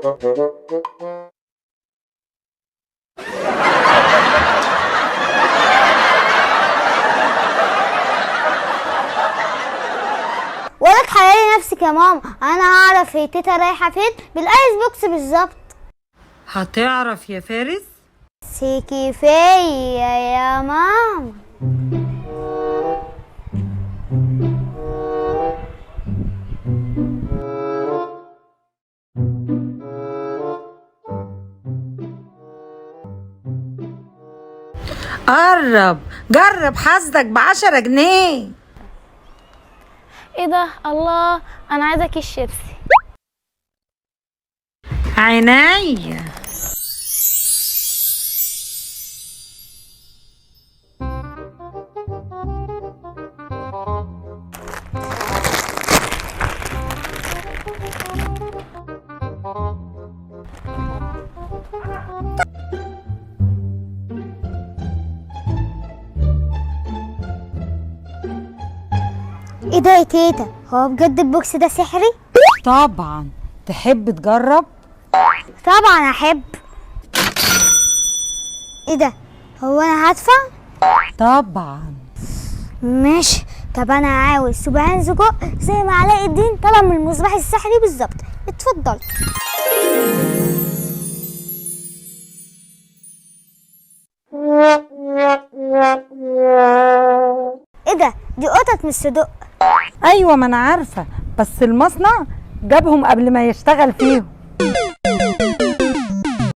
ولك حلالي نفسك يا ماما، انا هعرف هي تيتا رايحه فين بالايس بوكس بالظبط. هتعرف يا فارس؟ سيكي فيا يا ماما. قرب جرب حظك ب10 جنيه. ايه ده؟ الله، انا عايزه كيس شيبسي. عينيا. ايه ده يا تيتا؟ هو بجد البوكس ده سحري؟ طبعا. تحب تجرب؟ طبعا احب. ايه ده؟ هو انا هدفع؟ طبعا. ماشي. طب انا عاوز سبعين سجق زي ما علاء الدين طلب من المصباح السحري بالظبط. اتفضل. ايه ده؟ دي قطط مش صدق. ايوه ما انا عارفه، بس المصنع جابهم قبل ما يشتغل فيهم.